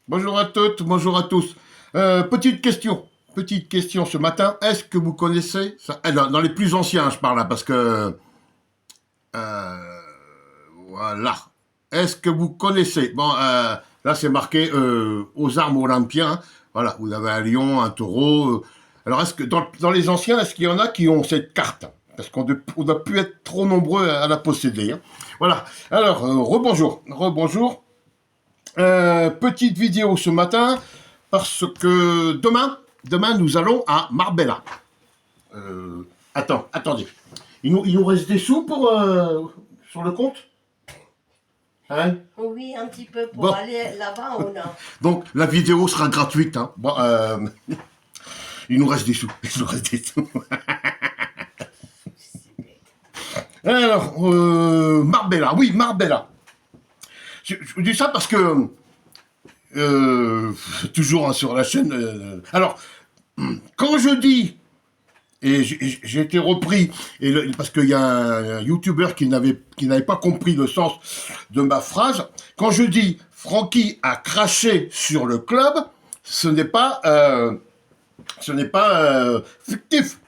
Bonjour à toutes, bonjour à tous. Petite question ce matin. Est-ce que vous connaissez ça dans les plus anciens, je parle là, parce que euh, voilà. Est-ce que vous connaissez Bon, là c'est marqué aux armes olympiens. Voilà, vous avez un lion, un taureau. Alors, est-ce que dans les anciens, est-ce qu'il y en a qui ont cette carte? Parce qu'on ne doit plus être trop nombreux à la posséder, hein. Voilà. Alors, rebonjour, rebonjour. Petite vidéo ce matin parce que demain nous allons à Marbella. Attendez. Il nous reste des sous pour sur le compte, hein? Oui, un petit peu pour Bon. aller là-bas, on a. Donc la vidéo sera gratuite, hein. Bon, il nous reste des sous. Il nous reste des sous. Alors, Marbella, oui, Marbella. Je vous dis ça parce que toujours hein, sur la chaîne. Alors, quand je dis, et j'ai été repris, parce qu'il y a un YouTuber qui n'avait pas compris le sens de ma phrase, quand je dis Francky a craché sur le club, ce n'est pas fictif,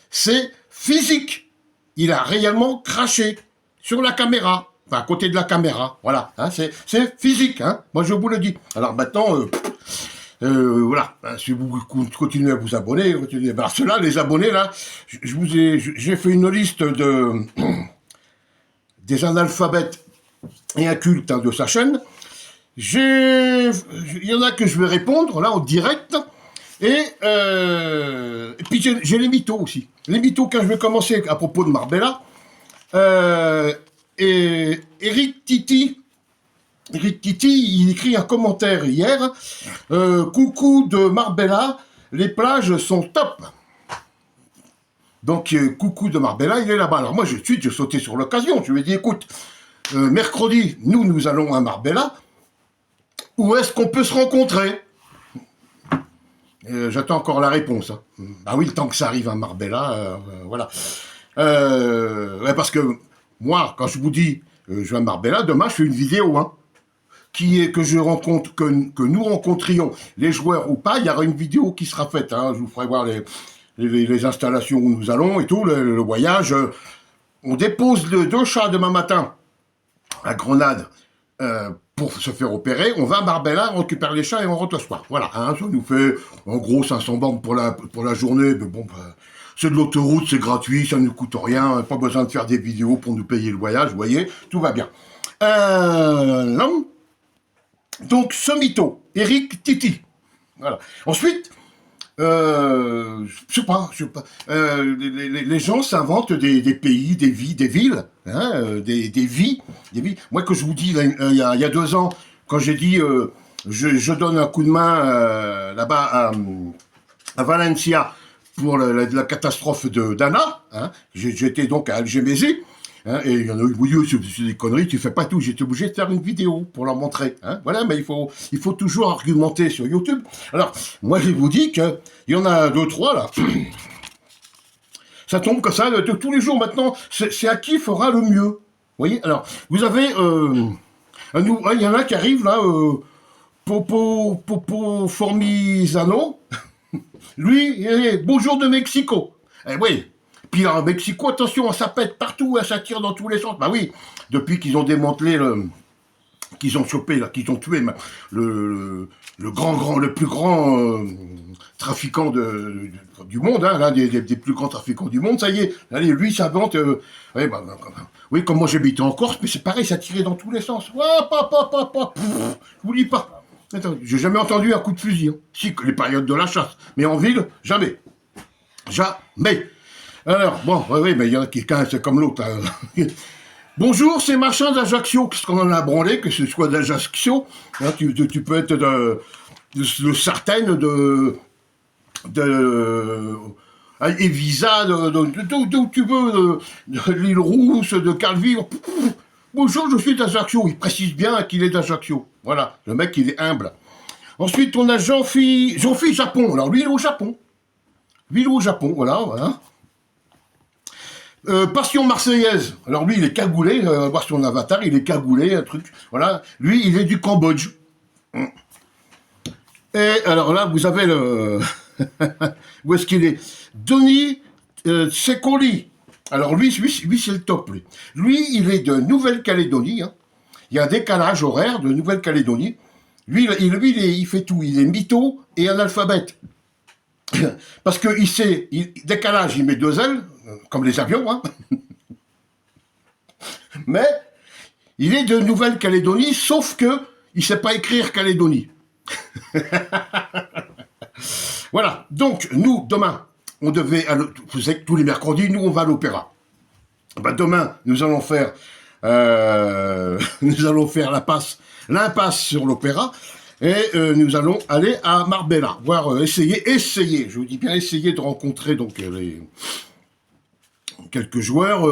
c'est physique. Il a réellement craché sur la caméra. Enfin, à côté de la caméra, voilà, hein, c'est physique, hein, moi je vous le dis. Alors maintenant, voilà, hein, si vous continuez à vous abonner, alors ceux-là, les abonnés, là, j'ai fait une liste des analphabètes et incultes hein, de sa chaîne. Il y en a que je vais répondre, là, en direct, et puis j'ai les mythos aussi. Les mythos, quand je vais commencer à propos de Marbella, et Eric Titi, il écrit un commentaire hier. Coucou de Marbella, les plages sont top. Donc, coucou de Marbella, il est là-bas. Alors moi, j'ai sauté sur l'occasion. Je lui ai dit, écoute, mercredi, nous allons à Marbella. Où est-ce qu'on peut se rencontrer? J'attends encore la réponse. Hein. Bah oui, le temps que ça arrive à Marbella, voilà. Ouais, parce que moi, quand je vous dis je vais à Marbella, demain je fais une vidéo, hein, que nous rencontrions les joueurs ou pas, il y aura une vidéo qui sera faite. Hein, je vous ferai voir les installations où nous allons et tout, le voyage. On dépose les 2 chats demain matin à Grenade pour se faire opérer. On va à Marbella, on récupère les chats et on rentre le soir. Voilà, hein, ça nous fait en gros 500 bornes pour la journée, mais bon... c'est de l'autoroute, c'est gratuit, ça ne nous coûte rien, pas besoin de faire des vidéos pour nous payer le voyage, vous voyez, tout va bien. Non. Donc, ce mytho, Eric Titi. Voilà. Ensuite, je sais pas, les gens s'inventent des pays, des villes, hein, des vies. Moi, que je vous dis, il y a 2 ans, quand j'ai dit, je donne un coup de main là-bas à Valencia, pour la catastrophe d'Anna, hein. J'étais donc à Algémésie, hein, et il y en a eu, oui, c'est des conneries, tu fais pas tout, j'étais obligé de faire une vidéo pour leur montrer, hein. Voilà, mais il faut toujours argumenter sur YouTube. Alors, moi je vous dis qu'il y en a 2, 3 là, ça tombe comme ça, tous les jours maintenant, c'est à qui fera le mieux, vous voyez. Alors, vous avez, il y en a qui arrivent là, Popo Formizano, lui, bonjour de Mexico. Eh oui. Puis en Mexico, attention, ça pète partout, ça tire dans tous les sens. Bah oui, depuis qu'ils ont démantelé qu'ils ont chopé, là, qu'ils ont tué le plus grand trafiquant du monde, hein, l'un des plus grands trafiquants du monde, ça y est, allez, lui s'invente, oui, comme moi j'habitais en Corse, mais c'est pareil, ça tirait dans tous les sens. Je vous dis pas. Attends, j'ai jamais entendu un coup de fusil. Hein. Si, les périodes de la chasse. Mais en ville, jamais. Jamais. Alors, bon, oui, mais il y en a qui, c'est comme l'autre. Hein. Bonjour, c'est machin d'Ajaccio. Qu'est-ce qu'on en a branlé, que ce soit d'Ajaccio. Hein, tu peux être de Sartène, Evisa, d'où tu veux, de l'île Rousse, de Calvire. Bonjour, je suis d'Ajaccio. Il précise bien qu'il est d'Ajaccio. Voilà, le mec, il est humble. Ensuite, on a Jean-Phi Japon. Alors, lui, il est au Japon. Voilà. Passion marseillaise. Alors, lui, il est cagoulé. On va voir son avatar, il est cagoulé, un truc. Voilà. Lui, il est du Cambodge. Et alors là, vous avez le... Où est-ce qu'il est? Denis Secoli. Alors lui c'est le top. Lui, il est de Nouvelle-Calédonie. Hein. Il y a un décalage horaire de Nouvelle-Calédonie. Lui, il fait tout. Il est mytho et analphabète. Parce que décalage, il met 2 L, comme les avions. Hein. Mais il est de Nouvelle-Calédonie, sauf que il sait pas écrire Calédonie. Voilà. Donc, nous, demain, on devait, vous savez que tous les mercredis, nous, on va à l'opéra. Ben, demain, nous allons faire l'impasse sur l'opéra, et nous allons aller à Marbella, voir, essayer, je vous dis bien essayer de rencontrer donc quelques joueurs,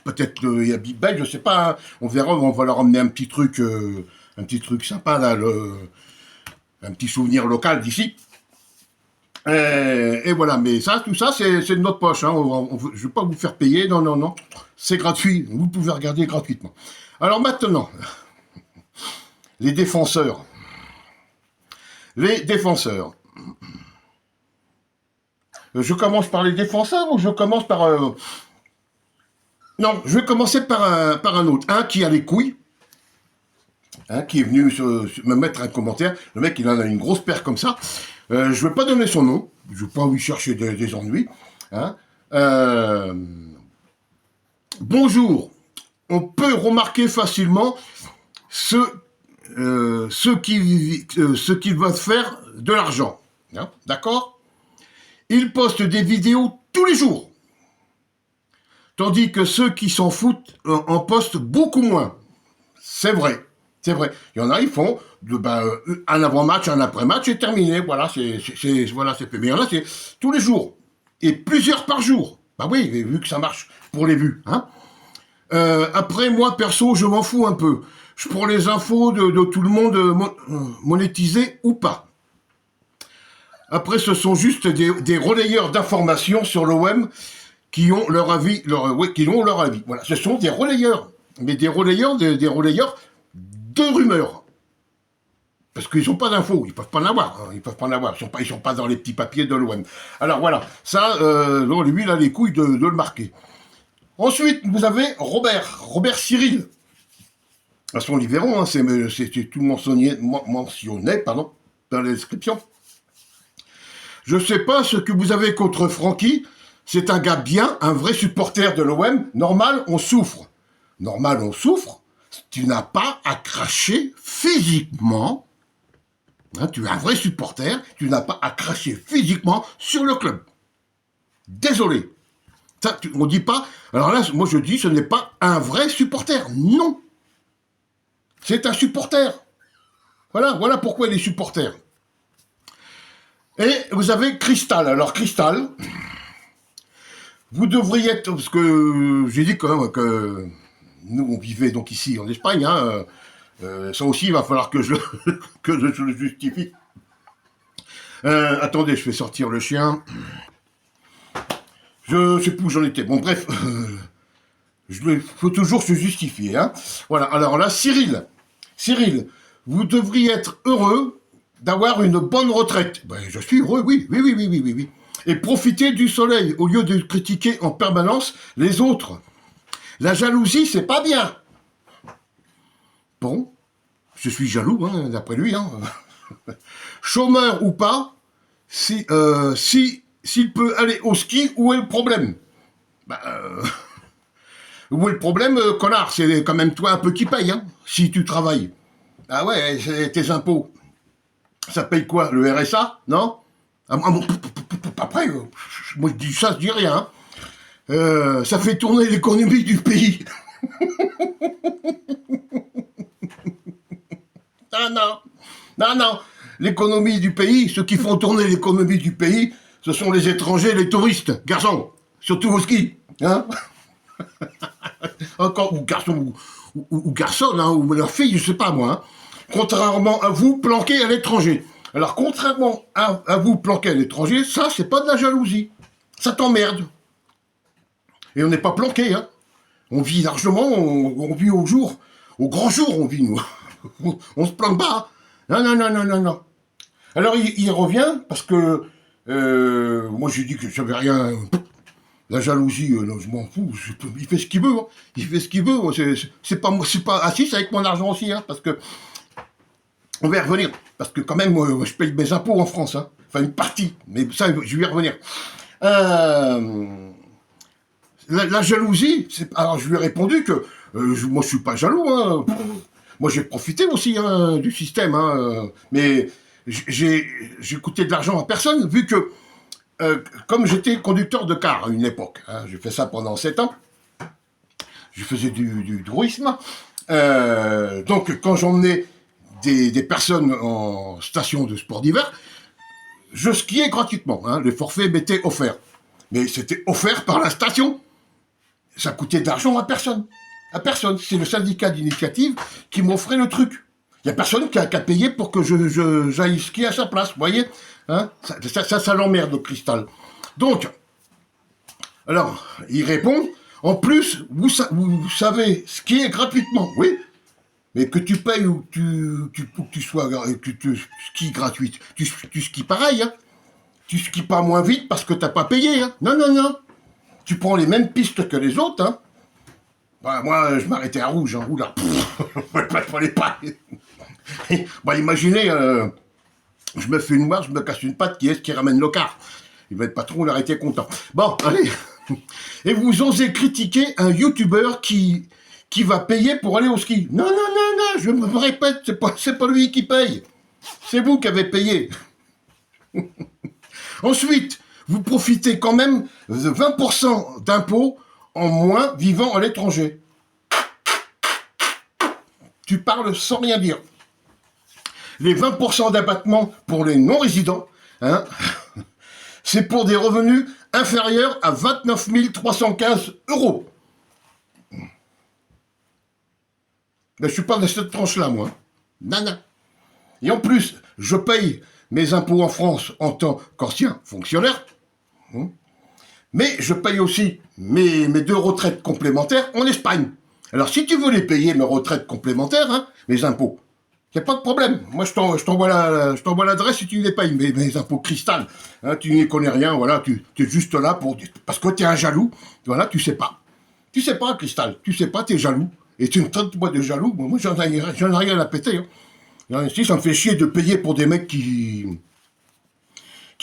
peut-être il y a Big Ben, je sais pas, hein, on verra, on va leur emmener un petit truc sympa là, un petit souvenir local d'ici. Et voilà, mais ça, tout ça, c'est de notre poche. Hein. Je ne vais pas vous faire payer, non. C'est gratuit, vous pouvez regarder gratuitement. Alors maintenant, les défenseurs. Je commence par les défenseurs ou je commence par... Non, je vais commencer par un autre. Un qui a les couilles, hein, qui est venu me mettre un commentaire. Le mec, il en a une grosse paire comme ça. Je ne vais pas donner son nom. Je ne vais pas lui chercher des ennuis. Hein. Bonjour. On peut remarquer facilement ce qu'ils veulent faire de l'argent. Hein, d'accord? Ils postent des vidéos tous les jours. Tandis que ceux qui s'en foutent en postent beaucoup moins. C'est vrai. Il y en a, ils font un avant-match, un après-match, et terminé. Voilà, c'est fait. Mais il y en a, c'est tous les jours. Et plusieurs par jour. Bah oui, vu que ça marche pour les vues. Hein. Après, moi, perso, je m'en fous un peu. Je prends les infos de tout le monde, monétisées ou pas. Après, ce sont juste des relayeurs d'informations sur le web qui ont leur avis. Voilà, ce sont des relayeurs. Mais des relayeurs de rumeurs. Parce qu'ils n'ont pas d'infos, ils peuvent pas en avoir. Hein, ils sont pas dans les petits papiers de l'OM. Alors voilà, ça, lui, il a les couilles de le marquer. Ensuite, vous avez Robert Cyril. À son Livron, hein, c'est tout mentionné, dans la description. Je ne sais pas ce que vous avez contre Francky. C'est un gars bien, un vrai supporter de l'OM. Normal, on souffre. Tu n'as pas à cracher physiquement. Hein, tu es un vrai supporter. Tu n'as pas à cracher physiquement sur le club. Désolé. Ça, on dit pas. Alors là, moi je dis, ce n'est pas un vrai supporter. Non. C'est un supporter. Voilà pourquoi il est supporter. Et vous avez Cristal. Alors Cristal, vous devriez être, parce que j'ai dit quand même que nous on vivait donc ici en Espagne. Hein, ça aussi, il va falloir que je le justifie. Attendez, je fais sortir le chien. Je sais plus où j'en étais. Bon, bref, faut toujours se justifier. Hein. Voilà. Alors là, Cyril, vous devriez être heureux d'avoir une bonne retraite. Ben, je suis heureux, oui. Et profiter du soleil au lieu de critiquer en permanence les autres. La jalousie, c'est pas bien. Bon, je suis jaloux, hein, d'après lui. Hein. Chômeur ou pas, s'il peut aller au ski, où est le problème? Où est le problème, connard? C'est quand même toi un peu qui paye, hein, si tu travailles. Ah ouais, c'est tes impôts. Ça paye quoi? Le RSA? Non? Après, moi je dis ça, je dis rien. Hein. Ça fait tourner l'économie du pays. Non. L'économie du pays, ceux qui font tourner l'économie du pays, ce sont les étrangers, les touristes, garçons, surtout au ski, hein. Encore, ou garçons, ou garçons, hein, ou leurs filles, je sais pas moi, hein. Contrairement à vous, planqués à l'étranger. Alors, contrairement à vous, planqués à l'étranger, ça, c'est pas de la jalousie. Ça t'emmerde. Et on n'est pas planqués, hein. On vit largement, on vit au jour, au grand jour, on vit, nous. On se planque pas, hein. Non. Alors il revient parce que moi j'ai dit que j'avais rien. La jalousie, non, je m'en fous. Il fait ce qu'il veut. Hein. Il fait ce qu'il veut. C'est pas moi, c'est pas. Ah si, c'est avec mon argent aussi, hein, parce que on va y revenir. Parce que quand même, moi, je paye mes impôts en France. Hein. Enfin une partie, mais ça, je vais y revenir. La jalousie, alors je lui ai répondu que moi je suis pas jaloux. Hein. Moi j'ai profité aussi hein, du système, hein, mais j'ai coûté de l'argent à personne, vu que comme j'étais conducteur de car à une époque, hein, j'ai fait ça pendant 7 ans, je faisais du tourisme, donc quand j'emmenais des personnes en station de sport d'hiver, je skiais gratuitement, hein, le forfait m'était offert. Mais c'était offert par la station. Ça coûtait de l'argent à personne. À personne. C'est le syndicat d'initiative qui m'offrait le truc. Il n'y a personne qui a payé pour que j'aille skier à sa place, vous voyez hein ça l'emmerde, le cristal. Donc, alors, il répond, en plus, vous savez skier gratuitement, oui, mais que tu payes ou que tu sois, que tu skis gratuit, tu skis pareil, hein. Tu skis pas moins vite parce que t'as pas payé, hein. Non, non, non. Tu prends les mêmes pistes que les autres, hein. Bah, moi, je m'arrêtais à rouge, hein. Oula, je fallait pas. Bah, imaginez, je me fais une marche, je me casse une patte, qui est-ce qui ramène le car? Il va être patron, il aurait été content. Bon, allez. Et vous osez critiquer un youtubeur qui va payer pour aller au ski. Non, non, non, non, je me répète, c'est pas lui qui paye. C'est vous qui avez payé. Ensuite, vous profitez quand même de 20% d'impôts en moins vivant à l'étranger. Tu parles sans rien dire. Les 20% d'abattement pour les non-résidents, hein, c'est pour des revenus inférieurs à 29 315 €. Mais je suis pas de cette tranche-là, moi. Non, non. Et en plus, je paye mes impôts en France en tant qu'ancien fonctionnaire, mais je paye aussi mes 2 retraites complémentaires en Espagne. Alors, si tu veux les payer, mes retraites complémentaires, hein, mes impôts, il n'y a pas de problème. Moi, je t'envoie l'adresse si tu les payes, mes impôts cristal. Hein, tu n'y connais rien, voilà, tu es juste là parce que tu es un jaloux. Voilà, tu sais pas. Tu sais pas, cristal. Tu sais pas, tu es jaloux. Et tu me traites moi de jaloux. Moi, j'en ai rien à péter. Hein. Ici, ça me fait chier de payer pour des mecs qui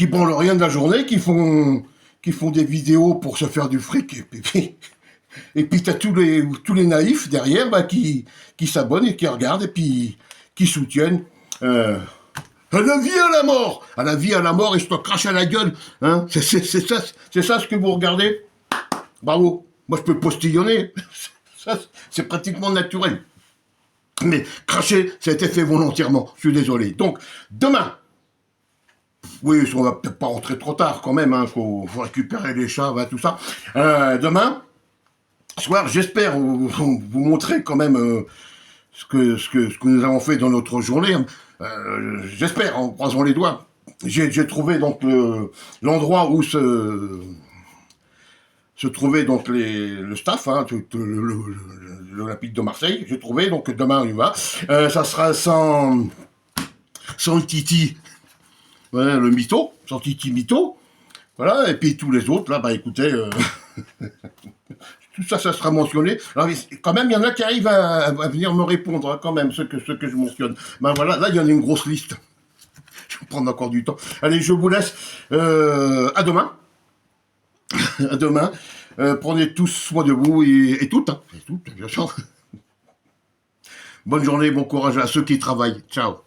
branlent rien de la journée, qui font des vidéos pour se faire du fric. Et puis t'as tous les naïfs derrière bah, qui s'abonnent et qui regardent et puis qui soutiennent. À la vie, à la mort! À la vie, à la mort, et je te crache à la gueule. Hein? C'est ça ce que vous regardez? Bravo. Moi, je peux postillonner. Ça, c'est pratiquement naturel. Mais cracher, ça a été fait volontairement. Je suis désolé. Donc, demain, oui, on va peut-être pas rentrer trop tard quand même. Hein, faut récupérer les chats, bah, tout ça. Demain soir, j'espère vous montrer quand même ce que nous avons fait dans notre journée. J'espère, en croisant les doigts. J'ai trouvé donc l'endroit où se trouvait donc le staff, hein, l'Olympique de Marseille. J'ai trouvé, donc demain on y va. Ça sera sans le Titi, ouais, le mytho, sans Titi mytho. Voilà, et puis tous les autres, là, bah écoutez, tout ça, ça sera mentionné. Alors, quand même, il y en a qui arrivent à venir me répondre, hein, quand même, ce que je mentionne. Ben voilà, là, il y en a une grosse liste. Je vais prendre encore du temps. Allez, je vous laisse. À demain. À demain. Prenez tous soin de vous et toutes, hein. Et toutes, bien sûr. Bonne journée, bon courage à ceux qui travaillent. Ciao.